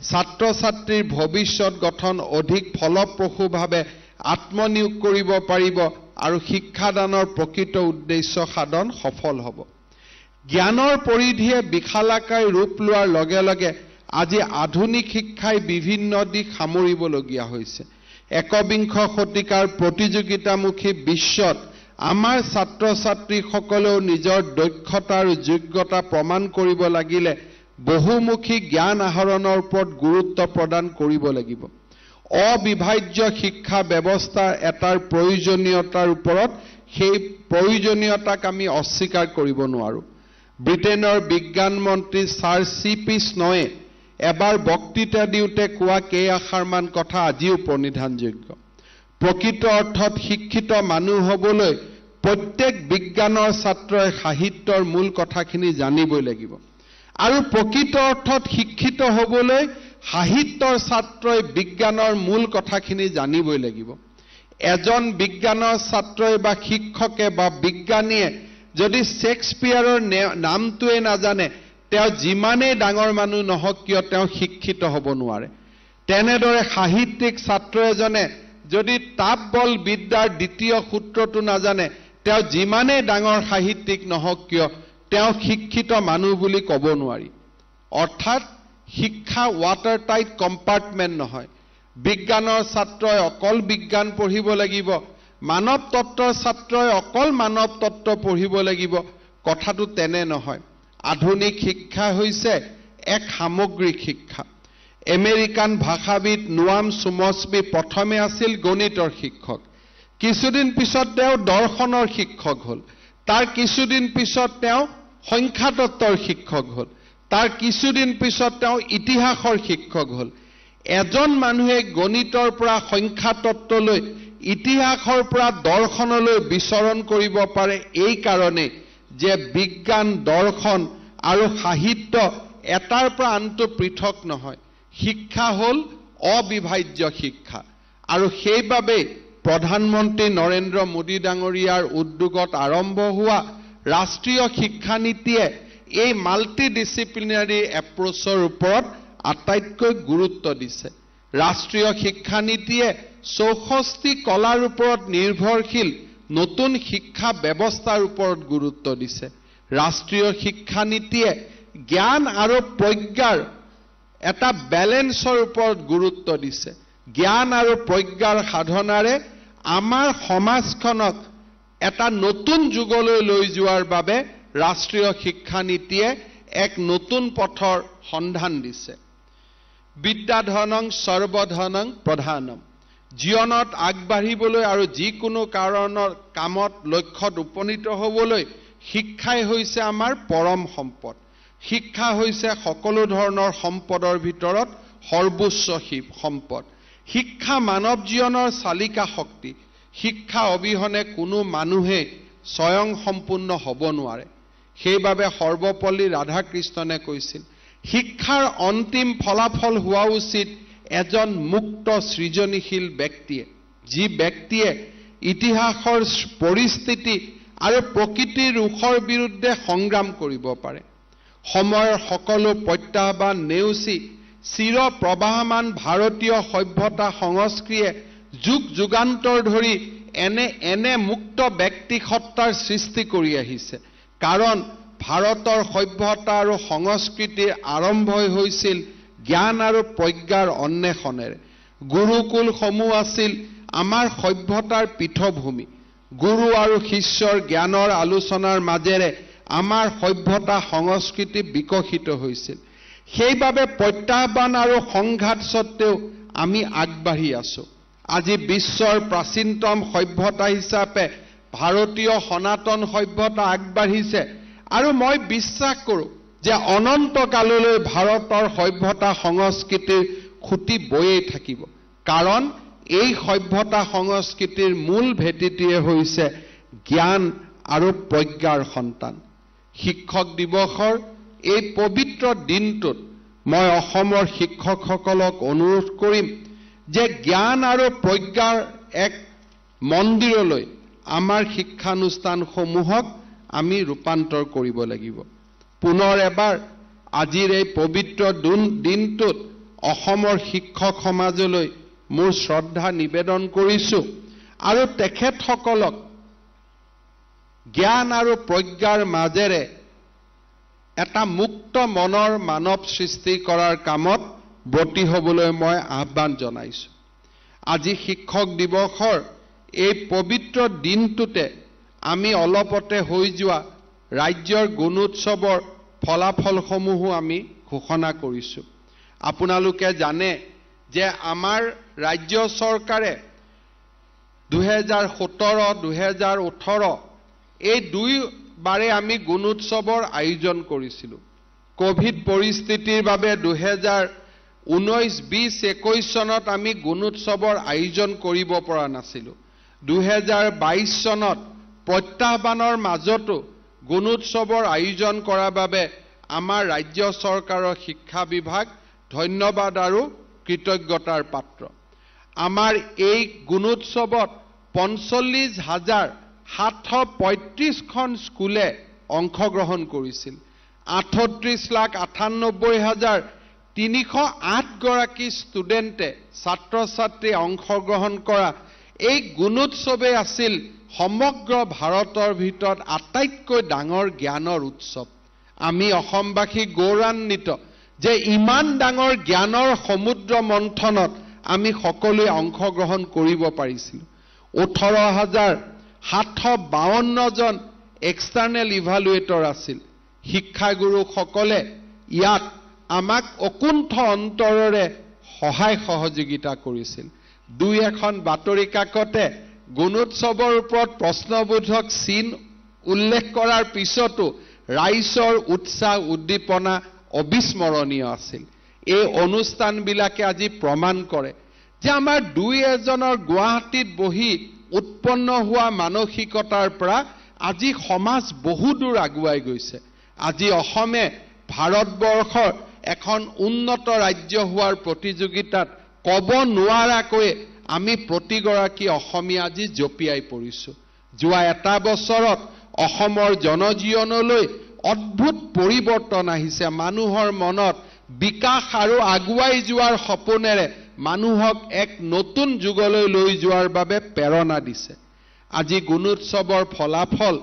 ছাত্ৰ ছাত্ৰীৰ ভৱিষ্যত গঠন অধিক ফলপ্ৰসূভাৱে আত্মনিয়োগ কৰিব পাৰিব আৰু শিক্ষাদানৰ প্ৰকৃত উদ্দেশ্য সাধন সফল হ'ব। জ্ঞানৰ পৰিধিয়ে বিশালাকায় ৰূপ লোৱাৰ লগে লগে আজি আধুনিক শিক্ষাই বিভিন্ন দিশ সামৰিবলগীয়া হৈছে। একবিংশ শতিকাৰ প্ৰতিযোগিতামুখী বিশ্বত আমাৰ ছাত্ৰ ছাত্ৰীসকলেও নিজৰ দক্ষতা আৰু যোগ্যতা প্ৰমাণ কৰিব লাগিলে বহুমুখী জ্ঞান আহৰণৰ ওপৰত গুৰুত্ব প্ৰদান কৰিব লাগিব। অবিভাজ্য শিক্ষা ব্যৱস্থাৰ এটাৰ প্ৰয়োজনীয়তাৰ ওপৰত সেই প্ৰয়োজনীয়তাক আমি অস্বীকাৰ কৰিব নোৱাৰো। ব্ৰিটেইনৰ বিজ্ঞান মন্ত্ৰী ছাৰ চি.পি. স্ন'য়ে এবাৰ বক্তৃতা দিওঁতে কোৱা কেইআষাৰমান কথা আজিও প্ৰণিধানযোগ্য। প্ৰকৃত অৰ্থত শিক্ষিত মানুহ হ'বলৈ প্ৰত্যেক বিজ্ঞানৰ ছাত্ৰই সাহিত্যৰ মূল কথাখিনি জানিবই লাগিব আৰু প্ৰকৃত অৰ্থত শিক্ষিত হ'বলৈ সাহিত্যৰ ছাত্ৰই বিজ্ঞানৰ মূল কথাখিনি জানিবই লাগিব। এজন বিজ্ঞানৰ ছাত্ৰই বা শিক্ষকে বা বিজ্ঞানীয়ে যদি শেক্সপিয়াৰৰ নামটোৱে নাজানে তেওঁ যিমানেই ডাঙৰ মানুহ নহওক কিয় তেওঁ শিক্ষিত হ'ব নোৱাৰে। তেনেদৰে সাহিত্যিক ছাত্ৰ এজনে যদি তাপবল বিদ্যাৰ দ্বিতীয় সূত্ৰটো নাজানে তেওঁ যিমানেই ডাঙৰ সাহিত্যিক নহওক কিয় তেওঁ শিক্ষিত মানুহ বুলি ক'ব নোৱাৰি। অৰ্থাৎ শিক্ষা ৱাটাৰ টাইট কম্পাৰ্টমেণ্ট নহয়। বিজ্ঞানৰ ছাত্ৰই অকল বিজ্ঞান পঢ়িব লাগিব, মানৱ তত্ত্বৰ ছাত্ৰই অকল মানৱ তত্ত্ব পঢ়িব লাগিব, কথাটো তেনে নহয়। আধুনিক শিক্ষা হৈছে এক সামগ্ৰিক শিক্ষা। আমেৰিকান ভাষাবিদ নোয়াম চুমস্বী প্ৰথমে আছিল গণিতৰ শিক্ষক, কিছুদিন পিছত তেওঁ দৰ্শনৰ শিক্ষক হ'ল, তাৰ কিছুদিন পিছত তেওঁ সংখ্যাতত্ত্বৰ শিক্ষক হ'ল, তাৰ কিছুদিন পিছত তেওঁ ইতিহাসৰ শিক্ষক হ'ল। এজন মানুহে গণিতৰ পৰা সংখ্যাতত্ত্বলৈ ইতিহাসৰ পৰা দৰ্শনলৈ বিচৰণ কৰিব পাৰে এই কাৰণে যে বিজ্ঞান দৰ্শন আৰু সাহিত্য এটাৰ পৰা আনটো পৃথক নহয়। শিক্ষা হ'ল অবিভাজ্য শিক্ষা আৰু সেইবাবে প্ৰধানমন্ত্ৰী নৰেন্দ্ৰ মোদী ডাঙৰীয়াৰ উদ্যোগত আৰম্ভ হোৱা ৰাষ্ট্ৰীয় শিক্ষা নীতিয়ে এই মাল্টি ডিচিপ্লিনাৰী এপ্ৰ'চৰ ওপৰত আটাইতকৈ গুৰুত্ব দিছে। ৰাষ্ট্ৰীয় শিক্ষা নীতিয়ে 64টি কলাৰ ওপৰত নিৰ্ভৰশীল নতুন শিক্ষা ব্যৱস্থাৰ ওপৰত গুৰুত্ব দিছে। ৰাষ্ট্ৰীয় শিক্ষা নীতিয়ে জ্ঞান আৰু প্ৰজ্ঞাৰ এটা বেলেন্সৰ ওপৰত গুৰুত্ব দিছে। জ্ঞান আৰু প্ৰজ্ঞাৰ সাধনাৰে আমাৰ সমাজখনক এটা নতুন যুগলৈ লৈ যোৱাৰ বাবে ৰাষ্ট্ৰীয় শিক্ষা নীতিয়ে এক নতুন পথৰ সন্ধান দিছে। বিদ্যাধনং সৰ্বধনং প্ৰধানম। জীৱনত আগবাঢ়িবলৈ আৰু যিকোনো কাৰণৰ কামত লক্ষ্যত উপনীত হ'বলৈ শিক্ষাই হৈছে আমাৰ পৰম সম্পদ। শিক্ষা হৈছে সকলো ধৰণৰ সম্পদৰ ভিতৰত সৰ্বোচ্চ সম্পদ। শিক্ষা মানৱ জীৱনৰ চালিকা শক্তি। শিক্ষা অবিহনে কোনো মানুহে স্বয়ং সম্পূৰ্ণ হ'ব নোৱাৰে। সেইবাবে সৰ্বপল্লী ৰাধাকৃষ্ণনে কৈছিল শিক্ষাৰ অন্তিম ফলাফল হোৱা উচিত এজন মুক্ত সৃজনীশীল ব্যক্তিয়ে, যি ব্যক্তিয়ে ইতিহাসৰ পৰিস্থিতি আৰু প্ৰকৃতিৰ ৰোষৰ বিৰুদ্ধে সংগ্ৰাম কৰিব পাৰে। সময়ৰ সকলো প্ৰত্যাহ্বান নেওচি চিৰ প্ৰবাহমান ভাৰতীয় সভ্যতা সংস্কৃতিয়ে যুগ যুগান্তৰ ধৰি এনে মুক্ত ব্যক্তিসত্তাৰ সৃষ্টি কৰি আহিছে। কাৰণ ভাৰতৰ সভ্যতা আৰু সংস্কৃতিৰ আৰম্ভ হৈছিল জ্ঞান আৰু প্ৰজ্ঞাৰ অন্বেষণেৰে। গুৰুকুলসমূহ আছিল আমাৰ সভ্যতাৰ পীঠভূমি। গুৰু আৰু শিষ্যৰ জ্ঞানৰ আলোচনাৰ মাজেৰে আমাৰ সভ্যতা সংস্কৃতি বিকশিত হৈছিল। সেইবাবে প্ৰত্যাহ্বান আৰু সংঘাত সত্ত্বেও আমি আগবাঢ়ি আছো। আজি বিশ্বৰ প্ৰাচীনতম সভ্যতা হিচাপে ভাৰতীয় সনাতন সভ্যতা আগবাঢ়িছে আৰু মই বিশ্বাস কৰোঁ যে অনন্ত কাললৈ ভাৰতৰ সভ্যতা সংস্কৃতিৰ খুঁটি বৈয়ে থাকিব। কাৰণ এই সভ্যতা সংস্কৃতিৰ মূল ভেটিটোৱে হৈছে জ্ঞান আৰু প্ৰজ্ঞাৰ সন্তান। শিক্ষক দিৱসৰ এই পবিত্ৰ দিনটোত মই অসমৰ শিক্ষকসকলক অনুৰোধ কৰিম যে জ্ঞান আৰু প্ৰজ্ঞাৰ এক মন্দিৰলৈ আমাৰ শিক্ষানুষ্ঠানসমূহক আমি ৰূপান্তৰ কৰিব লাগিব। পুনৰ এবাৰ আজিৰ এই পবিত্ৰ দিনটোত অসমৰ শিক্ষক সমাজলৈ মোৰ শ্ৰদ্ধা নিবেদন কৰিছো আৰু তেখেতসকলক জ্ঞান আৰু প্ৰজ্ঞাৰ মাজেৰে এটা মুক্ত মনৰ মানৱ সৃষ্টি কৰাৰ কামত ব্ৰতী হ'বলৈ মই আহ্বান জনাইছো। আজি শিক্ষক দিৱসৰ এই পবিত্ৰ দিনটোতে আমি অলপতে হৈ যোৱা ৰাজ্যৰ গুণোৎসৱৰ ফলাফলসমূহো আমি ঘোষণা কৰিছো। আপোনালোকে জানে যে আমাৰ ৰাজ্য চৰকাৰে 2017-2018 এই দুইবাৰে আমি গুণোৎসৱৰ আয়োজন কৰিছিলো। কোভিড পৰিস্থিতিৰ বাবে 2019-20-21 চনত আমি গুণোৎসৱৰ আয়োজন কৰিব পৰা নাছিলো। 2022 চনত প্ৰত্যাহ্বানৰ মাজতো গুণোৎসৱৰ আয়োজন কৰাৰ বাবে আমাৰ ৰাজ্য চৰকাৰৰ শিক্ষা বিভাগ ধন্যবাদ আৰু কৃতজ্ঞতাৰ পাত্ৰ। আমাৰ এই গুণোৎসৱত 45,735খন স্কুলে অংশগ্ৰহণ কৰিছিল। 38,98,308 গৰাকী ষ্টুডেণ্টে ছাত্ৰ-ছাত্ৰী অংশগ্ৰহণ কৰা এই গুণোৎসৱে আছিল সমগ্ৰ ভাৰতৰ ভিতৰত আটাইতকৈ ডাঙৰ জ্ঞানৰ উৎসৱ। আমি অসমবাসী গৌৰৱান্বিত যে ইমান ডাঙৰ জ্ঞানৰ সমুদ্ৰ মন্থনত আমি সকলোৱে অংশগ্ৰহণ কৰিব পাৰিছিলো। 18,752 জন এক্সটাৰ্নেল ইভালুৱেটৰ আছিল। শিক্ষাগুৰুসকলে ইয়াত আমাক অকুণ্ঠ অন্তৰেৰে সহায় সহযোগিতা কৰিছিল। দুই এখন বাতৰি কাকতে গুণোৎসৱৰ ওপৰত প্ৰশ্নবোধক চিন উল্লেখ কৰাৰ পিছতো ৰাইজৰ উৎসাহ উদ্দীপনা অবিস্মৰণীয় আছিল। এই অনুষ্ঠানবিলাকে আজি প্ৰমাণ কৰে যে আমাৰ দুই এজনৰ গুৱাহাটীত বহি উৎপন্ন হোৱা মানসিকতাৰ পৰা আজি সমাজ বহু দূৰ আগুৱাই গৈছে। আজি অসমে ভাৰতবৰ্ষৰ এখন উন্নত ৰাজ্য হোৱাৰ প্ৰতিযোগিতাত ক'ব নোৱাৰাকৈ আমি প্ৰতিগৰাকী অসমীয়া আজি জঁপিয়াই পৰিছো। যোৱা এটা বছৰত অসমৰ জনজীৱনলৈ অদ্ভুত পৰিৱৰ্তন আহিছে। মানুহৰ মনত বিকাশ আৰু আগুৱাই যোৱাৰ সপোনেৰে মানুহক এক নতুন যুগলৈ লৈ যোৱাৰ বাবে প্ৰেৰণা দিছে। আজি গুণোৎসৱৰ ফলাফল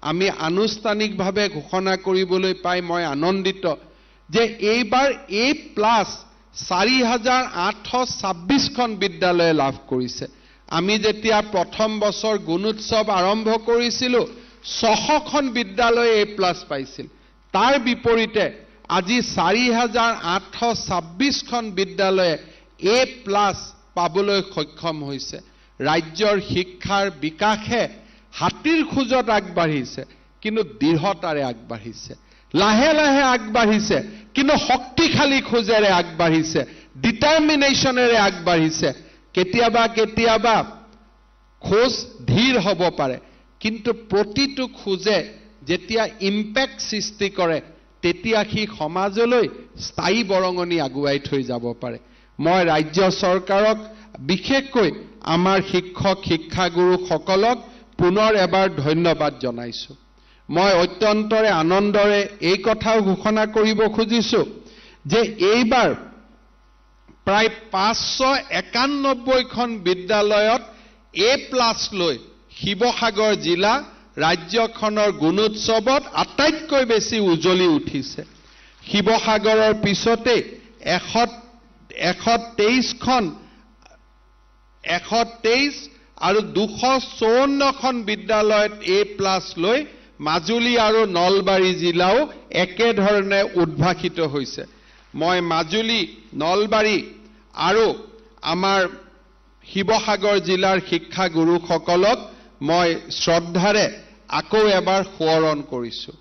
আমি আনুষ্ঠানিকভাৱে ঘোষণা কৰিবলৈ পাই মই আনন্দিত যে এইবাৰ A+ 4,826খন বিদ্যালয়ে লাভ কৰিছে। আমি যেতিয়া প্ৰথম বছৰ গুণোৎসৱ আৰম্ভ কৰিছিলো 600খন বিদ্যালয়ে A+ পাইছিল। তাৰ বিপৰীতে আজি 4,826খন বিদ্যালয়ে A+ পাবলৈ সক্ষম হৈছে। ৰাজ্যৰ শিক্ষাৰ বিকাশে হাতীৰ খোজত আগবাঢ়িছে কিন্তু দৃঢ়তাৰে আগবাঢ়িছে। লাহে লাহে আগবাঢ়িছে কিন্তু শক্তিশালী খোজেৰে আগবাঢ়িছে, ডিটাৰমিনেশ্যনেৰে আগবাঢ়িছে। কেতিয়াবা কেতিয়াবা খোজ ধীৰ হ'ব পাৰে কিন্তু প্ৰতিটো খোজে যেতিয়া ইম্পেক্ট সৃষ্টি কৰে তেতিয়া সি সমাজলৈ স্থায়ী বৰঙণি আগুৱাই থৈ যাব পাৰে। মই ৰাজ্য চৰকাৰক বিশেষকৈ আমাৰ শিক্ষক শিক্ষাগুৰুসকলক পুনৰ এবাৰ ধন্যবাদ জনাইছো। মই অত্যন্তৰে আনন্দৰে এই কথাও ঘোষণা কৰিব খুজিছো যে এইবাৰ প্ৰায় 591খন বিদ্যালয়ত A+ লৈ শিৱসাগৰ জিলা ৰাজ্যখনৰ গুণোৎসৱত আটাইতকৈ বেছি উজ্বলি উঠিছে। শিৱসাগৰৰ পিছতে 123 আৰু 254খন বিদ্যালয়ত A+ লৈ মাজুলী আৰু নলবাৰী জিলাও একেধৰণে উদ্ভাসিত হৈছে। মই মাজুলী, নলবাৰী আৰু আমাৰ শিৱসাগৰ জিলাৰ শিক্ষাগুৰুসকলক মই শ্ৰদ্ধাৰে আকৌ এবাৰ সোঁৱৰণ কৰিছো।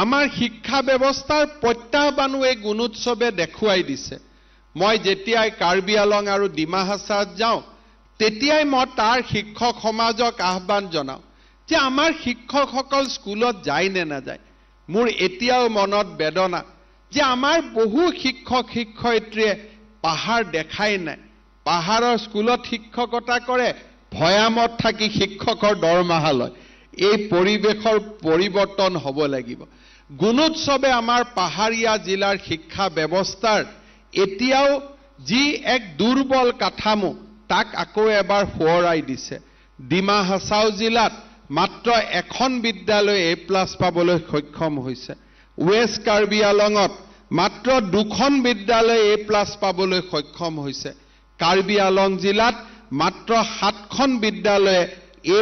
আমাৰ শিক্ষা ব্যৱস্থাৰ প্ৰত্যাহ্বানো এই গুণোৎসৱে দেখুৱাই দিছে। মই যেতিয়াই কাৰ্বি আলং আৰু ডিমা হাছাওত যাওঁ তেতিয়াই মই তাৰ শিক্ষক সমাজক আহ্বান জনাওঁ যে আমাৰ শিক্ষকসকল স্কুলত যায় নে নাযায়। মোৰ এতিয়াও মনত বেদনা যে আমাৰ বহু শিক্ষক শিক্ষয়িত্ৰীয়ে পাহাৰ দেখাই নাই। পাহাৰৰ স্কুলত শিক্ষকতা কৰে, ভৈয়ামত থাকি শিক্ষকৰ দৰমহা লয়। এই পৰিৱেশৰ পৰিৱৰ্তন হ'ব লাগিব। গুণোৎসৱে আমাৰ পাহাৰীয়া জিলাৰ শিক্ষা ব্যৱস্থাৰ এতিয়াও যি এক দুৰ্বল কাঠামো তাক আকৌ এবাৰ সোঁৱৰাই দিছে। ডিমা হাছাও জিলাত মাত্ৰ এখন বিদ্যালয় A+ পাবলৈ সক্ষম হৈছে। ৱেষ্ট কাৰ্বি আলঙত মাত্ৰ 2খন বিদ্যালয় A+ পাবলৈ সক্ষম হৈছে। কাৰ্বি আলং জিলাত মাত্ৰ 7খন বিদ্যালয়ে A+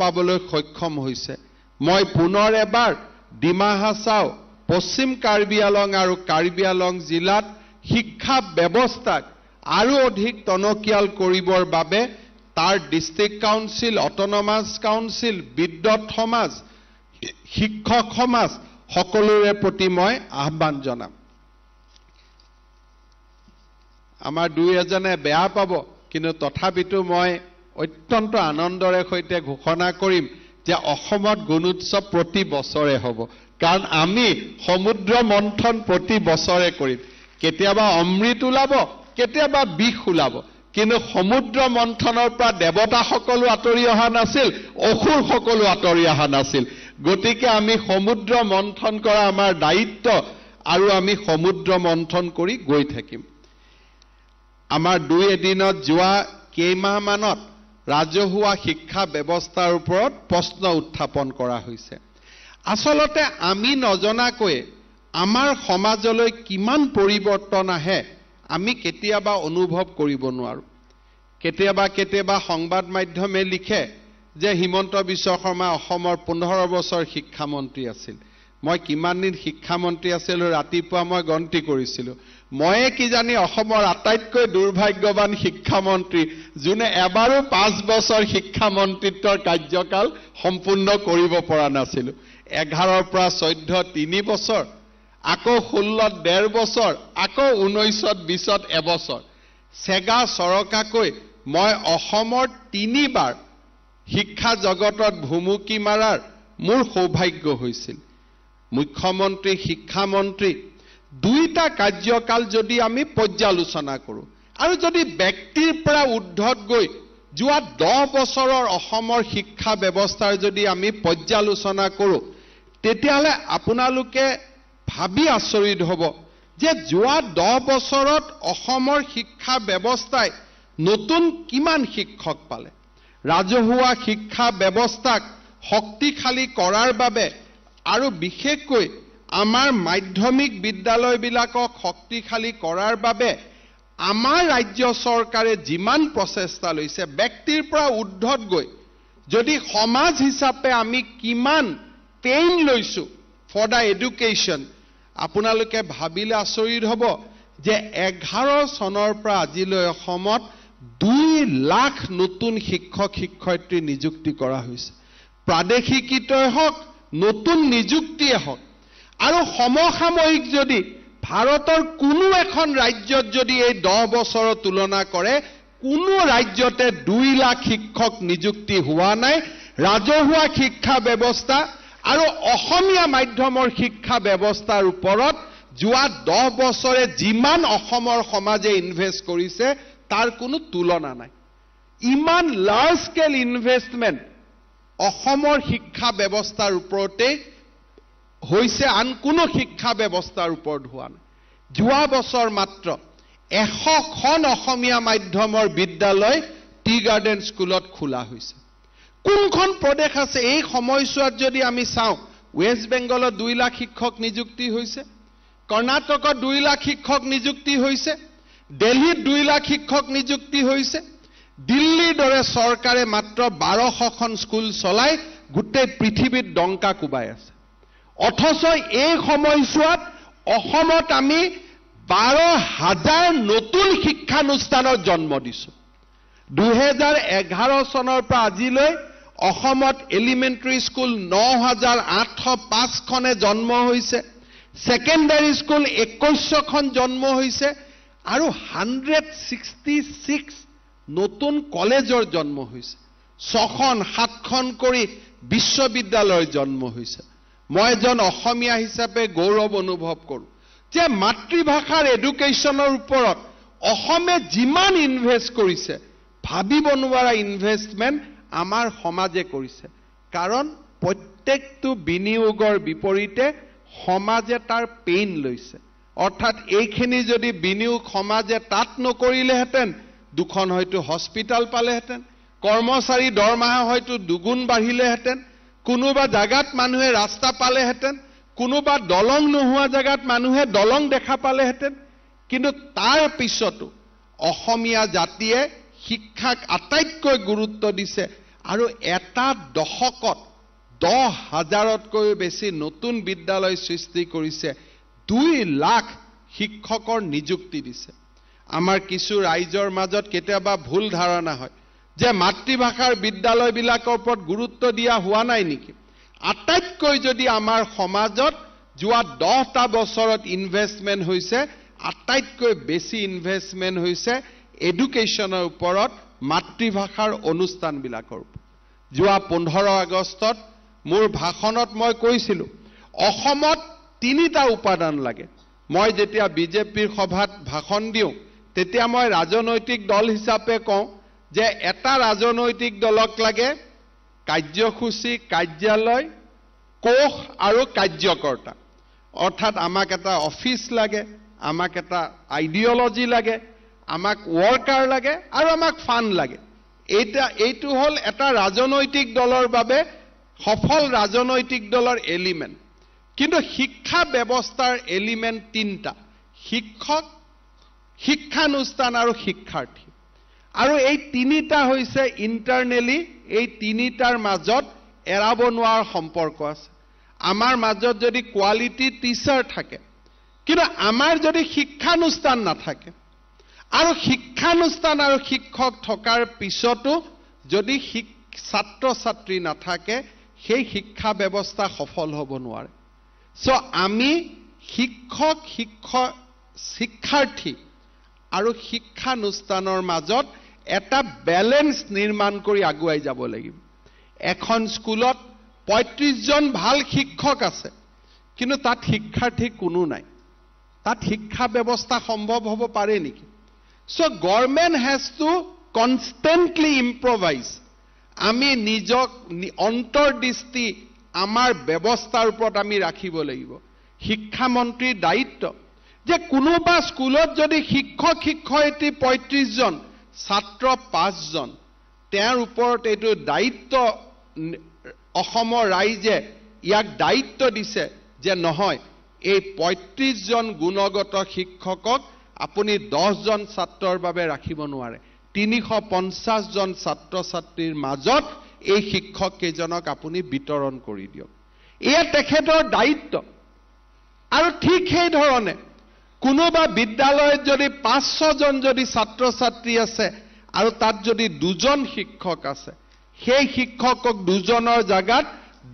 পাবলৈ সক্ষম হৈছে। মই পুনৰ এবাৰ ডিমা হাছাও, পশ্চিম কাৰ্বি আলং আৰু কাৰ্বি আলং জিলাত শিক্ষা ব্যৱস্থাক আৰু অধিক টনকিয়াল কৰিবৰ বাবে তাৰ ডিষ্ট্ৰিক্ট কাউন্সিল, অট'নমাছ কাউন্সিল, বিদ্যুৎ সমাজ, শিক্ষক সমাজ সকলোৰে প্ৰতি মই আহ্বান জনাম। আমাৰ দুই এজনে বেয়া পাব, কিন্তু তথাপিতো মই অত্যন্ত আনন্দৰে সৈতে ঘোষণা কৰিম যে অসমত গুণোৎসৱ প্ৰতি বছৰে হ'ব, কাৰণ আমি সমুদ্ৰ মন্থন প্ৰতি বছৰে কৰিম। কেতিয়াবা অমৃত ওলাব, কেতিয়াবা বিষ ওলাব, কিন্তু সমুদ্ৰ মন্থনৰ পৰা দেৱতা সকলো আঁতৰি অহা নাছিল, অসুৰ সকলো আঁতৰি অহা নাছিল। গতিকে আমি সমুদ্ৰ মন্থন কৰা আমাৰ দায়িত্ব, আৰু আমি সমুদ্ৰ মন্থন কৰি গৈ থাকিম। আমাৰ দুই এদিনত যোৱা কেইমাহমানত ৰাজহুৱা শিক্ষা ব্যৱস্থাৰ ওপৰত প্ৰশ্ন উত্থাপন কৰা হৈছে। আচলতে আমি নজনাকৈ আমাৰ সমাজলৈ কিমান পৰিৱৰ্তন আহে আমি কেতিয়াবা অনুভৱ কৰিব নোৱাৰো। কেতিয়াবা সংবাদ মাধ্যমে লিখে যে হিমন্ত বিশ্ব শৰ্মা অসমৰ 15 বছৰ শিক্ষামন্ত্ৰী আছিল। মই কিমান দিন শিক্ষামন্ত্ৰী আছিলোঁ ৰাতিপুৱা মই গন্তি কৰিছিলোঁ। ময়ে কিজানি অসমৰ আটাইতকৈ দুৰ্ভাগ্যৱান শিক্ষামন্ত্ৰী, যোনে এবাৰো 5 বছৰ শিক্ষামন্ত্ৰীত্বৰ কাৰ্যকাল সম্পূৰ্ণ কৰিব পৰা নাছিলোঁ। 11ৰ পৰা 14 3 বছৰ, আকৌ 16ত 1.5 বছৰ, আকৌ 19ত 20ত এবছৰ। চেগা চৰকাকৈ মই অসমৰ 3 বাৰ শিক্ষা জগতত ভুমুকি মাৰাৰ মোৰ সৌভাগ্য হৈছিল। মুখ্যমন্ত্ৰী, শিক্ষামন্ত্ৰী দুইটা কাৰ্যকাল যদি আমি পৰ্যালোচনা কৰোঁ, আৰু যদি ব্যক্তিৰ পৰা ঊৰ্ধত গৈ যোৱা 10 বছৰৰ অসমৰ শিক্ষা ব্যৱস্থাৰ যদি আমি পৰ্যালোচনা কৰোঁ, তেতিয়াহ'লে আপোনালোকে ভাবি আচৰিত হ'ব যে যোৱা 10 বছৰত অসমৰ শিক্ষা ব্যৱস্থাই নতুন কিমান শিক্ষক পালে। ৰাজহুৱা শিক্ষা ব্যৱস্থাক শক্তিশালী কৰাৰ বাবে আৰু বিশেষকৈ আমাৰ মাধ্যমিক বিদ্যালয়বিলাকক শক্তিশালী কৰাৰ বাবে আমাৰ ৰাজ্য চৰকাৰে যিমান প্ৰচেষ্টা লৈছে, ব্যক্তিৰ পৰা ঊৰ্ধত গৈ যদি সমাজ হিচাপে আমি কিমান পেইন লৈছো ফৰ দ্য এডুকেশ্যন, আপোনালোকে ভাবিলে আচৰিত হ'ব যে 11 চনৰ পৰা আজিলৈ অসমত 2 লাখ নতুন শিক্ষক শিক্ষয়িত্ৰী নিযুক্তি কৰা হৈছে। প্ৰাদেশিকীতই হওক, নতুন নিযুক্তিয়ে হওক। আৰু সমসাময়িক যদি ভাৰতৰ কোনো এখন ৰাজ্যত যদি এই 10 বছৰৰ তুলনা কৰে, কোনো ৰাজ্যতে 2 লাখ শিক্ষক নিযুক্তি হোৱা নাই। ৰাজহুৱা শিক্ষা ব্যৱস্থা আৰু অসমীয়া মাধ্যমৰ শিক্ষা ব্যৱস্থাৰ ওপৰত যোৱা 10 বছৰে যিমান অসমৰ সমাজে ইনভেষ্ট কৰিছে তাৰ কোনো তুলনা নাই। ইমান লাৰ্জ স্কেল ইনভেষ্টমেণ্ট অসমৰ শিক্ষা ব্যৱস্থাৰ ওপৰতে হৈছে, আন কোনো শিক্ষা ব্যৱস্থাৰ ওপৰত হোৱা নাই। যোৱা বছৰ মাত্ৰ 100খন অসমীয়া মাধ্যমৰ বিদ্যালয় টি গাৰ্ডেন স্কুলত খোলা হৈছে। কোনখন প্ৰদেশ আছে এই সময়ছোৱাত যদি আমি চাওঁ, ৱেষ্ট বেংগলত 2 লাখ শিক্ষক নিযুক্তি হৈছে, কৰ্ণাটকত 2 লাখ শিক্ষক নিযুক্তি হৈছে, দিল্লীত 2 লাখ শিক্ষক নিযুক্তি হৈছে। দিল্লীৰ দৰে চৰকাৰে মাত্ৰ 1200খন স্কুল চলাই গোটেই পৃথিৱীত ডংকা কোবাই আছে। অথচ এই সময়ছোৱাত অসমত আমি 12,000 নতুন শিক্ষানুষ্ঠানৰ জন্ম দিছো। 2011 চনৰ পৰা আজিলৈ অসমত এলিমেণ্টাৰী স্কুল 9,805খনে জন্ম হৈছে, ছেকেণ্ডাৰী স্কুল 2100খন জন্ম হৈছে, আৰু 166 নতুন কলেজৰ জন্ম হৈছে। 6খন 7খন কৰি বিশ্ববিদ্যালয়ৰ জন্ম হৈছে। মই এজন অসমীয়া হিচাপে গৌৰৱ অনুভৱ কৰোঁ যে মাতৃভাষাৰ এডুকেশ্যনৰ ওপৰত অসমে যিমান ইনভেষ্ট কৰিছে, ভাবিব নোৱাৰা ইনভেষ্টমেণ্ট আমাৰ সমাজে কৰিছে। কাৰণ প্ৰত্যেকটো বিনিয়োগৰ বিপৰীতে সমাজে তাৰ পেইন লৈছে। অৰ্থাৎ এইখিনি যদি বিনিয়োগ সমাজে তাত নকৰিলেহেঁতেন দুখন হয়তো হস্পিটাল পালেহেঁতেন, কৰ্মচাৰী দৰমহা হয়তো দুগুণ বাঢ়িলেহেঁতেন, কোনোবা জাগাত মানুহে ৰাস্তা পালেহেঁতেন, কোনোবা দলং নোহোৱা জাগাত মানুহে দলং দেখা পালেহেঁতেন। কিন্তু তাৰ পিছতো অসমীয়া জাতিয়ে শিক্ষাক আটাইতকৈ গুৰুত্ব দিছে আৰু এটা দশকত 10,000তকৈ বেছি নতুন বিদ্যালয় সৃষ্টি কৰিছে, 2 লাখ শিক্ষকৰ নিযুক্তি দিছে। আমাৰ কিছু ৰাইজৰ মাজত কেতিয়াবা ভুল ধাৰণা হয় যে মাতৃভাষাৰ বিদ্যালয়বিলাকৰ ওপৰত গুৰুত্ব দিয়া হোৱা নাই নেকি। আটাইতকৈ যদি আমাৰ সমাজত যোৱা 10টা বছৰত ইনভেষ্টমেণ্ট হৈছে, আটাইতকৈ বেছি ইনভেষ্টমেণ্ট হৈছে এডুকেশ্যনৰ ওপৰত, মাতৃভাষাৰ অনুষ্ঠানবিলাকৰ ওপৰত। যোৱা 15 আগষ্টত মোৰ ভাষণত মই কৈছিলোঁ অসমত 3টা উপাদান লাগে। মই যেতিয়া বিজেপিৰ সভাত ভাষণ দিওঁ তেতিয়া মই ৰাজনৈতিক দল হিচাপে কওঁ যে এটা ৰাজনৈতিক দলক লাগে কাৰ্যসূচী, কাৰ্যালয়, কোষ আৰু কাৰ্যকৰ্তা। অৰ্থাৎ আমাক এটা অফিচ লাগে, আমাক এটা আইডিঅলজি লাগে, আমাক ৱৰ্কাৰ লাগে আৰু আমাক ফাণ্ড লাগে। এইটো হ'ল এটা ৰাজনৈতিক দলৰ বাবে সফল ৰাজনৈতিক দলৰ এলিমেণ্ট। কিন্তু শিক্ষা ব্যৱস্থাৰ এলিমেণ্ট 3টা: শিক্ষক, শিক্ষানুষ্ঠান আৰু শিক্ষাৰ্থী। আৰু এই 3টা হৈছে ইণ্টাৰনেলি, এই 3টাৰ মাজত এৰাব নোৱাৰা সম্পৰ্ক আছে। আমাৰ মাজত যদি কোৱালিটি টিচাৰ থাকে, কিন্তু আমাৰ যদি শিক্ষানুষ্ঠান নাথাকে আৰু শিক্ষানুষ্ঠান আৰু শিক্ষক থকাৰ পিছতো যদি ছাত্ৰ ছাত্ৰী নাথাকে, সেই শিক্ষা ব্যৱস্থা সফল হ'ব নোৱাৰে। আমি শিক্ষক, শিক্ষাৰ্থী আৰু শিক্ষানুষ্ঠানৰ মাজত এটা বেলেন্স নিৰ্মাণ কৰি আগুৱাই যাব লাগিব। এখন স্কুলত 35জন ভাল শিক্ষক আছে, কিন্তু তাত শিক্ষাৰ্থী কোনো নাই। তাত শিক্ষা ব্যৱস্থা সম্ভৱ হ'ব পাৰে নেকি? Government has to constantly improvise. আমি নিজক অন্তৰ্দৃষ্টি আমাৰ ব্যৱস্থাৰ ওপৰত আমি ৰাখিব লাগিব। শিক্ষামন্ত্ৰীৰ দায়িত্ব যে কোনোবা স্কুলত যদি শিক্ষক শিক্ষয়িত্ৰী 35জন, ছাত্ৰ 5জন, তেওঁৰ ওপৰত এইটো দায়িত্ব অসমৰ ৰাইজে ইয়াক দায়িত্ব দিছে যে নহয়, এই 35জন গুণগত শিক্ষকক আপুনি 10জন ছাত্ৰৰ বাবে ৰাখিব নোৱাৰে। 350জন ছাত্ৰ ছাত্ৰীৰ মাজত এই শিক্ষক কেইজনক আপুনি বিতৰণ কৰি দিয়ক। এয়া তেখেতৰ দায়িত্ব। আৰু ঠিক সেই ধৰণে কোনোবা বিদ্যালয়ত যদি 500জন যদি ছাত্ৰ ছাত্ৰী আছে আৰু তাত যদি 2জন শিক্ষক আছে, সেই শিক্ষকক 2জনৰ জাগাত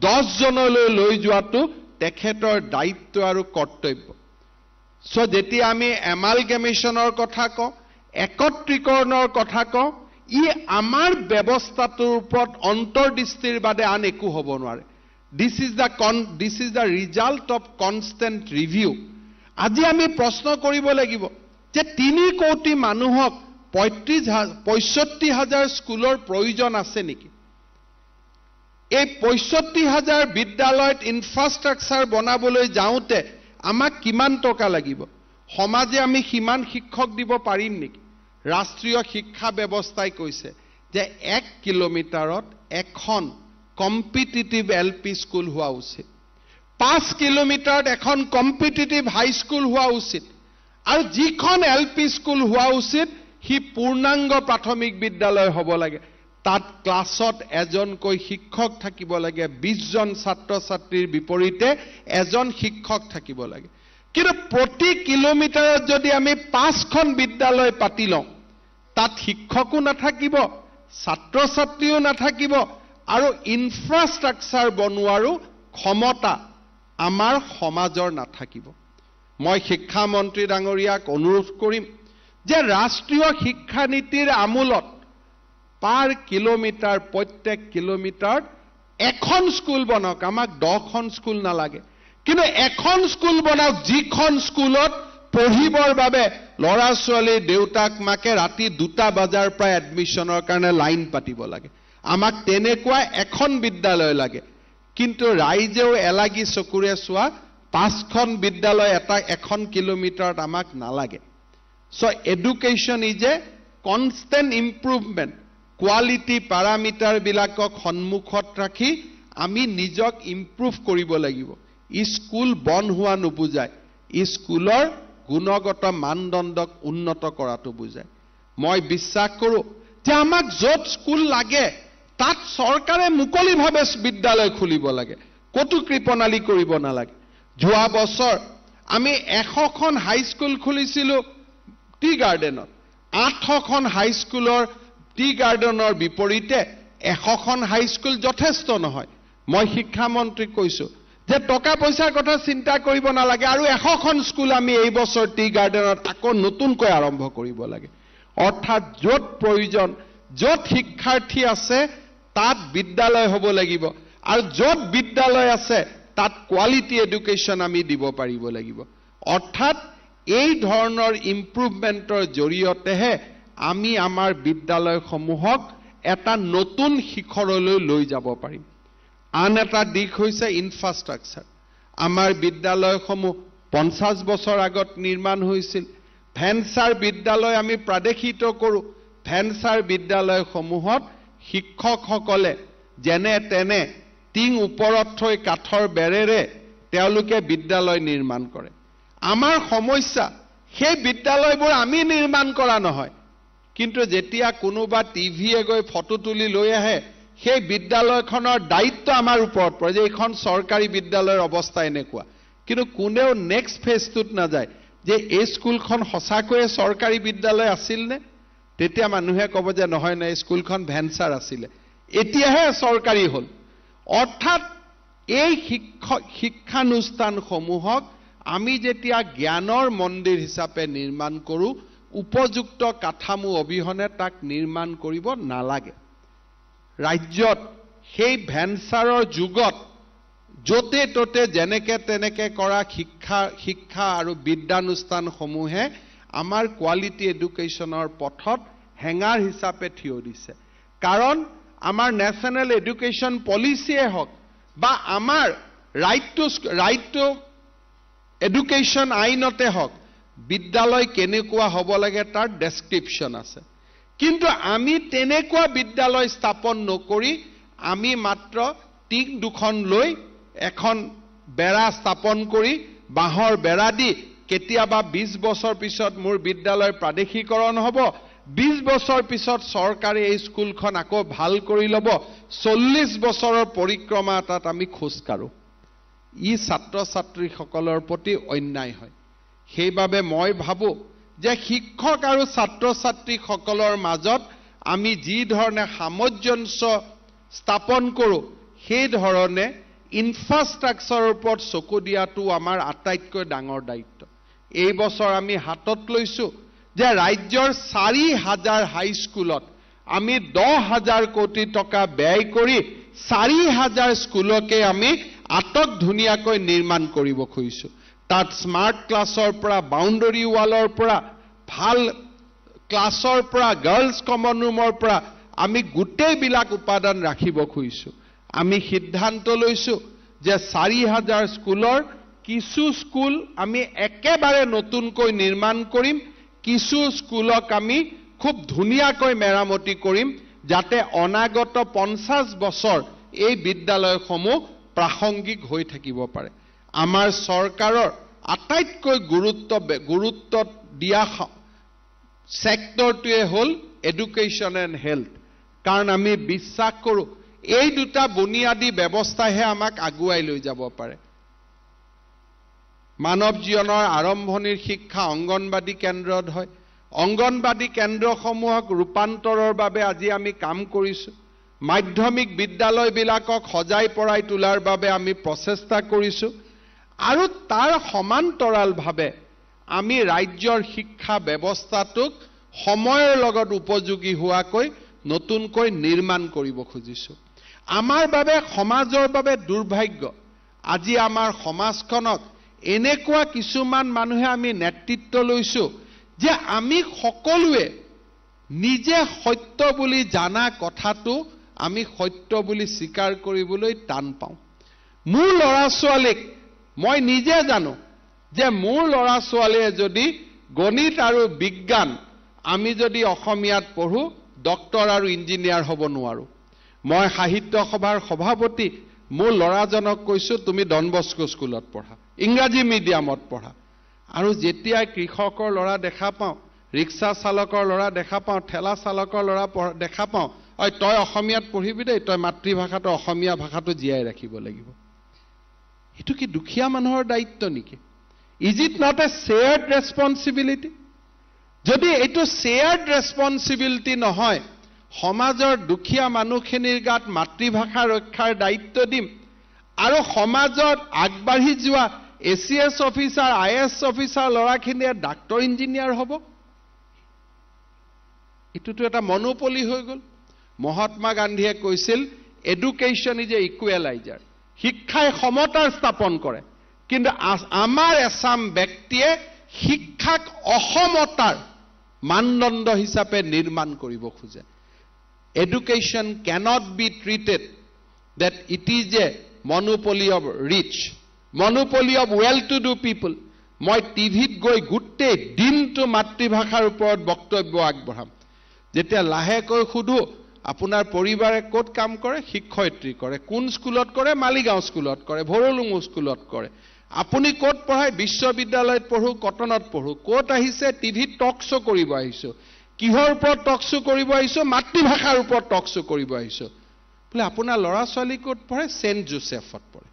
10জনলৈ লৈ যোৱাটো তেখেতৰ দায়িত্ব আৰু কৰ্তব্য। যেতিয়া আমি এমালগেমেশ্যনৰ কথা কওঁ, একত্ৰীকৰণৰ কথা কওঁ, ই আমাৰ ব্যৱস্থাটোৰ ওপৰত অন্তৰ্দৃষ্টিৰ বাদে আন একো হ'ব নোৱাৰে। This is the result of constant review. আজি আমি প্ৰশ্ন কৰিব লাগিব যে 3 কোটি মানুহক 65,000 স্কুলৰ প্ৰয়োজন আছে নেকি? এই 65,000 বিদ্যালয়ত ইনফ্ৰাষ্ট্ৰাকচাৰ বনাবলৈ যাওঁতে আমাক কিমান টকা লাগিব? সমাজে আমি সিমান শিক্ষক দিব পাৰিম নেকি? ৰাষ্ট্ৰীয় শিক্ষা ব্যৱস্থাই কৈছে যে 1 কিলোমিটাৰত এখন কম্পিটিটিভ LP স্কুল হোৱা উচিত, 5 কিলোমিটাৰত এখন কম্পিটিটিভ হাইস্কুল হোৱা উচিত, আৰু যিখন LP স্কুল হোৱা উচিত সি পূৰ্ণাংগ প্ৰাথমিক বিদ্যালয় হ'ব লাগে। তাত ক্লাছত এজনকৈ শিক্ষক থাকিব লাগে, 20জন ছাত্ৰ ছাত্ৰীৰ বিপৰীতে এজন শিক্ষক থাকিব লাগে। কিন্তু প্ৰতি কিলোমিটাৰত যদি আমি 5খন বিদ্যালয় পাতি লওঁ, তাত শিক্ষকো নাথাকিব, ছাত্ৰ ছাত্ৰীও নাথাকিব, আৰু ইনফ্ৰাষ্ট্ৰাকচাৰ বনোৱাৰো ক্ষমতা আমাৰ সমাজৰ নাথাকিব। মই শিক্ষামন্ত্ৰী ডাঙৰীয়াক অনুৰোধ কৰিম যে ৰাষ্ট্ৰীয় শিক্ষানীতিৰ আমূলত পাৰ কিলোমিটাৰ, প্ৰত্যেক কিলোমিটাৰত এখন স্কুল বনাওক। আমাক 10খন স্কুল নালাগে, কিন্তু এখন স্কুল বনাওক যিখন স্কুলত পঢ়িবৰ বাবে ল'ৰা ছোৱালী দেউতাক মাকে ৰাতি 2টা বজাৰ পৰা এডমিশ্যনৰ কাৰণে লাইন পাতিব লাগে। আমাক তেনেকুৱা এখন বিদ্যালয় লাগে। কিন্তু ৰাইজেও এলাগি চকুৰে চোৱা 5খন বিদ্যালয় এখন কিলোমিটাৰত আমাক নালাগে so education is a constant improvement quality parameter বিলাকক সন্মুখত ৰাখি আমি নিজক ইম্প্ৰুভ কৰিব লাগিব স্কুল বন হোৱা নুবুজায় স্কুলৰ গুণগত মানদণ্ডক উন্নত কৰাটো বুজায় মই বিশ্বাস কৰো যে আমাক য'ত স্কুল লাগে তাত চৰকাৰে মুকলিভাৱে বিদ্যালয় খুলিব লাগে কতো কৃপণালী কৰিব নালাগে যোৱা বছৰ আমি 100খন হাই স্কুল খুলিছিলো টি গাৰ্ডেনত 800খন হাই স্কুলৰ টি গাৰ্ডেনৰ বিপৰীতে 100খন হাই স্কুল যথেষ্ট নহয় মই শিক্ষা মন্ত্ৰীক কৈছো যে টকা পইচাৰ কথা চিন্তা কৰিব নালাগে আৰু 100খন স্কুল আমি এই বছৰ টি গাৰ্ডেনত আকৌ নতুনকৈ আৰম্ভ কৰিব লাগে অৰ্থাৎ য'ত প্ৰয়োজন য'ত শিক্ষাৰ্থী আছে তাত বিদ্যালয় হ'ব লাগিব আৰু য'ত বিদ্যালয় আছে তাত কোৱালিটি এডুকেশ্যন আমি দিব পাৰিব লাগিব অৰ্থাৎ এই ধৰণৰ ইম্প্ৰুভমেন্টৰ জৰিয়তেহে আমি আমাৰ বিদ্যালয়সমূহক এটা নতুন শিখৰলৈ লৈ যাব পাৰিম আন এটা দিশ হৈছে ইনফ্ৰাষ্ট্ৰাকচাৰ আমাৰ বিদ্যালয়সমূহ 50 বছৰ আগত নিৰ্মাণ হৈছিল ভেনচাৰ বিদ্যালয় আমি প্ৰাদেশিত কৰো ভেনচাৰ বিদ্যালয়সমূহত শিক্ষকসকলে যেনে তেনে টিং ওপৰত থৈ কাঠৰ বেৰেৰে তেওঁলোকে বিদ্যালয় নিৰ্মাণ কৰে আমাৰ সমস্যা সেই বিদ্যালয়বোৰ আমি নিৰ্মাণ কৰা নহয় কিন্তু যেতিয়া কোনোবা টিভিয়ে গৈ ফটো তুলি লৈ আহে সেই বিদ্যালয়খনৰ দায়িত্ব আমাৰ ওপৰত পৰে যে এখন চৰকাৰী বিদ্যালয়ৰ অৱস্থা এনেকুৱা কিন্তু কোনেও নেক্সট ফেজটোত নাযায় যে এই স্কুলখন সঁচাকৈয়ে চৰকাৰী বিদ্যালয় আছিল নে তেতিয়া মানুহে ক'ব যে নহয় না স্কুলখন ভেনচাৰ আছিল এতিয়াহে চৰকাৰী হ'ল অৰ্থাৎ এই শিক্ষানুষ্ঠানসমূহক আমি যেতিয়া জ্ঞানৰ মন্দিৰ হিচাপে নিৰ্মাণ কৰো উপযুক্ত কাঠামো অবিহনে তাক নিৰ্মাণ কৰিব নালাগে ৰাজ্যত সেই ভেনচাৰৰ যুগত যতে ততে যেনেকে তেনেকে কৰা শিক্ষা আৰু বিদ্যানুষ্ঠানসমূহে আমাৰ কোৱালিটি এডুকেশ্যনৰ পথত হেঙাৰ হিচাপে থিয় দিছে কাৰণ আমাৰ নেশ্যনেল এডুকেশ্যন পলিচিয়ে হওক বা আমাৰ ৰাইট টু এডুকেশ্যন আইনতে হওক বিদ্যালয় কেনেকুৱা হ'ব লাগে তাৰ ডেসক্ৰিপশ্যন আছে কিন্তু আমি তেনেকুৱা বিদ্যালয় স্থাপন নকৰি আমি মাত্ৰ টিং দুখন লৈ এখন বেৰা স্থাপন কৰি বাঁহৰ বেৰা দি কেতিয়াবা 20 বছৰ পিছত মোৰ বিদ্যালয় প্ৰাদেশিকৰণ হ'ব 20 বছৰ পিছত চৰকাৰে এই স্কুলখন আকৌ ভাল কৰি ল'ব 40 বছৰৰ পৰিক্ৰমা তাত আমি খোজ কাঢ়ো ই ছাত্ৰ ছাত্ৰীসকলৰ প্ৰতি অন্যায় হয় সেইবাবে মই ভাবো যে শিক্ষক আৰু ছাত্ৰ ছাত্ৰীসকলৰ মাজত আমি যি ধৰণে সামঞ্জস্য স্থাপন কৰো সেই ধৰণে ইনফ্ৰাষ্ট্ৰাকচাৰৰ ওপৰত চকু দিয়াটো আমাৰ আটাইতকৈ ডাঙৰ দায়িত্ব এই বছৰ আমি হাতত লৈছো যে ৰাজ্যৰ 4000 হাই স্কুলত আমি 10000 কোটি টকা ব্যয় কৰি 4000 স্কুলকে আমি আটক ধুনীয়াকৈ নিৰ্মাণ কৰিব খুজিছো তাত স্মাৰ্ট ক্লাছৰ পৰা বাউণ্ডাৰী ৱালৰ পৰা ভাল ক্লাছৰ পৰা গাৰ্লছ কমন ৰুমৰ পৰা আমি গোটেই বিলাক উপাদান ৰাখিব খুজিছো আমি সিদ্ধান্ত লৈছো যে 4000 স্কুলৰ কিছু স্কুল আমি একেবাৰে নতুনকৈ নিৰ্মাণ কৰিম কিছু স্কুলক আমি খুব ধুনীয়াকৈ মেৰামতি কৰিম যাতে অনাগত 50 বছৰ এই বিদ্যালয়সমূহ প্ৰাসংগিক হৈ থাকিব পাৰে আমাৰ চৰকাৰৰ আটাইতকৈ গুৰুত্ব দিয়া সেক্টৰটোৱে হ'ল এডুকেশ্যন এণ্ড হেল্থ কাৰণ আমি বিশ্বাস কৰো এই দুটা বুনিয়াদী ব্যৱস্থাহে আমাক আগুৱাই লৈ যাব পাৰে মানৱ জীৱনৰ আৰম্ভণিৰ শিক্ষা অংগনবাদী কেন্দ্ৰত হয় অংগনবাদী কেন্দ্ৰসমূহক ৰূপান্তৰৰ বাবে আজি আমি কাম কৰিছো মাধ্যমিক বিদ্যালয়বিলাকক সজাই পৰাই তোলাৰ বাবে আমি প্ৰচেষ্টা কৰিছো আৰু তাৰ সমান্তৰালভাৱে আমি ৰাজ্যৰ শিক্ষা ব্যৱস্থাটোক সময়ৰ লগত উপযোগী হোৱাকৈ নতুনকৈ নিৰ্মাণ কৰিব খুজিছো আমাৰ বাবে সমাজৰ বাবে দুৰ্ভাগ্য আজি আমাৰ সমাজখনক এনেকুৱা কিছুমান মানুহে আমি নেতৃত্ব লৈছো যে আমি সকলোৱে নিজে সত্য বুলি জানা কথাটো আমি সত্য বুলি স্বীকাৰ কৰিবলৈ টান পাওঁ মোৰ ল'ৰা ছোৱালীক মই নিজে জানো যে মোৰ ল'ৰা ছোৱালীয়ে যদি গণিত আৰু বিজ্ঞান আমি যদি অসমীয়াত পঢ়ো ডক্টৰ আৰু ইঞ্জিনিয়াৰ হ'ব নোৱাৰো মই সাহিত্য সভাৰ সভাপতি মোৰ ল'ৰাজনক কৈছো তুমি ডন বস্কো স্কুলত পঢ়া ইংৰাজী মিডিয়ামত পঢ়া আৰু যেতিয়া কৃষকৰ ল'ৰা দেখা পাওঁ ৰিক্সা চালকৰ ল'ৰা দেখা পাওঁ ঠেলা চালকৰ ল'ৰা দেখা পাওঁ ঐ তই অসমীয়াত পঢ়িবি দেই তই মাতৃভাষাটো অসমীয়া ভাষাটো জীয়াই ৰাখিব লাগিব এটো কি দুখীয়া মানুহৰ দায়িত্ব নেকি is it not a shared responsibility যদি এটো শ্বেয়াৰ্ড ৰেসপন্সিবিলিটি নহয় সমাজৰ দুখীয়া মানুহখিনিৰ গাত মাতৃভাষা ৰক্ষাৰ দায়িত্ব দিম আৰু সমাজত আগবাঢ়ি যোৱা এসিএস অফিচাৰ আইএস অফিচাৰ ল'ৰাখিনিয়ে ডাক্তৰ ইঞ্জিনিয়াৰ হ'ব এটোটো এটা মনোপলি হৈ গ'ল মহাত্মা গান্ধীয়ে কৈছিল এডুকেশ্যন ইজ এ ইকুৱেলাইজাৰ শিক্ষাই সমতাৰ স্থাপন কৰে কিন্তু আমাৰ এছাম ব্যক্তিয়ে শিক্ষাক অসমতাৰ মানদণ্ড হিচাপে নিৰ্মাণ কৰিব খোজে education cannot be treated that it is a monopoly of rich monopoly of well to do people মই টিভিত গৈ গুটে দিনটো মাতৃভাষাৰ ওপৰত বক্তব্য আগবঢ়াম যেতিয়া লাহেকৈ খুদু আপোনাৰ পৰিবাৰে ক'ত কাম কৰে শিক্ষয়িত্ৰী কৰে কোন স্কুলত কৰে মালিগাঁও স্কুলত কৰে ভৰলুঙু স্কুলত কৰে আপুনি ক'ত পঢ়ায় বিশ্ববিদ্যালয়ত পঢ়ো কটনত পঢ়ো ক'ত আহিছে টিভিত টক শো কৰিব আহিছো কিহৰ ওপৰত টক শো কৰিব আহিছো মাতৃভাষাৰ ওপৰত টক শো কৰিব আহিছো বলে আপোনাৰ ল'ৰা ছোৱালী ক'ত পঢ়ে সেন্ট জোসেফত পঢ়ে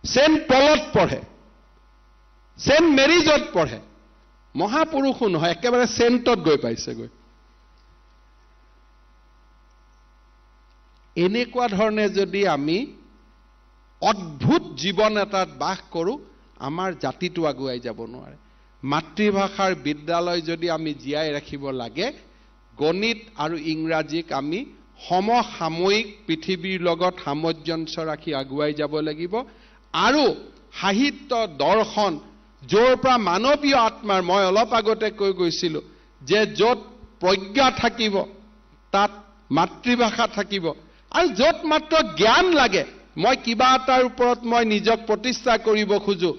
সেন্ট পলত পঢ়ে সেন্ট মেৰিজত পঢ়ে মহাপুৰুষ নহয় একেবাৰে সেন্টত গৈ পাইছে গৈ এনেকুৱা ধৰণে যদি আমি অদ্ভুত জীৱন এটাত বাস কৰো আমাৰ জাতিটো আগুৱাই যাব নোৱাৰে মাতৃভাষাৰ বিদ্যালয় যদি আমি জীয়াই ৰাখিব লাগে গণিত আৰু ইংৰাজীক আমি সমসাময়িক পৃথিৱীৰ লগত সামঞ্জস্য ৰাখি আগুৱাই যাব লাগিব আৰু সাহিত্য দৰ্শন য'ৰ পৰা মানৱীয় আত্মাৰ মই অলপ আগতে কৈ গৈছিলো যে য'ত প্ৰজ্ঞা থাকিব তাত মাতৃভাষা থাকিব আৰু য'ত মাত্ৰ জ্ঞান লাগে মই কিবা এটাৰ ওপৰত মই নিজক প্ৰতিষ্ঠা কৰিব খোজো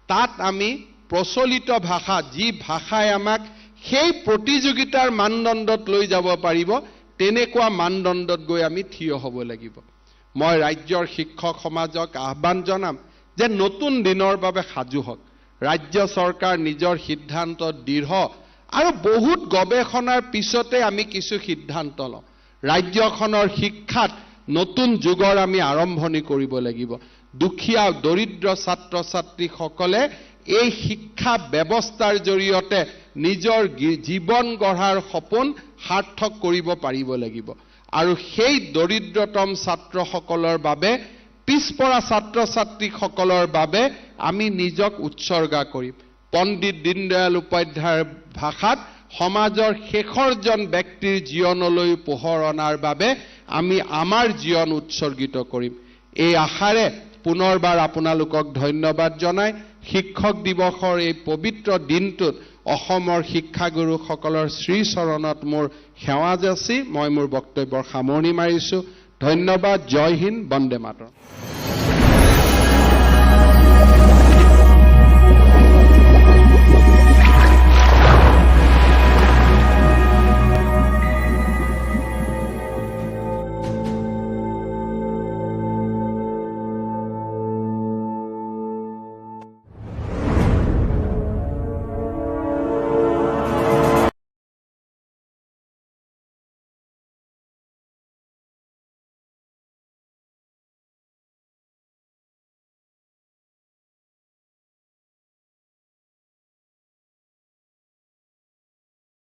তাত আমি প্ৰচলিত ভাষা যি ভাষাই আমাক সেই প্ৰতিযোগিতাৰ মানদণ্ডত লৈ যাব পাৰিব তেনেকুৱা মানদণ্ডত গৈ আমি থিয় হ'ব লাগিব মই ৰাজ্যৰ শিক্ষক সমাজক আহ্বান জনাম যে নতুন দিনৰ বাবে সাজু হওক ৰাজ্য চৰকাৰ নিজৰ সিদ্ধান্ত দৃঢ় আৰু বহুত গৱেষণাৰ পিছতে আমি কিছু সিদ্ধান্ত লওঁ ৰাজ্যখনৰ শিক্ষাত নতুন যুগৰ আমি আৰম্ভণি কৰিব লাগিব দুখীয়া দৰিদ্ৰ ছাত্ৰ ছাত্ৰীসকলে এই শিক্ষা ব্যৱস্থাৰ জৰিয়তে নিজৰ জীৱন গঢ়াৰ সপোন সাৰ্থক কৰিব পাৰিব লাগিব আৰু সেই দৰিদ্ৰতম ছাত্ৰসকলৰ বাবে পিছপৰা ছাত্ৰ ছাত্ৰীসকলৰ বাবে আমি নিজক উৎসৰ্গা কৰিম পণ্ডিত দীনদয়াল উপাধ্যায়ৰ ভাষাত সমাজৰ শেষৰজন ব্যক্তিৰ জীৱনলৈ পোহৰ অনাৰ বাবে আমি আমাৰ জীৱন উৎসৰ্গিত কৰিম এই আশাৰে পুনৰবাৰ আপোনালোকক ধন্যবাদ জনাই শিক্ষক দিৱসৰ এই পবিত্ৰ দিনটোত অসমৰ শিক্ষাগুৰুসকলৰ শ্ৰী চৰণত মোৰ সেৱা যাচি মই মোৰ বক্তব্যৰ সামৰণি মাৰিছো ধন্যবাদ জয় হিন্দ বন্দে মাতৰম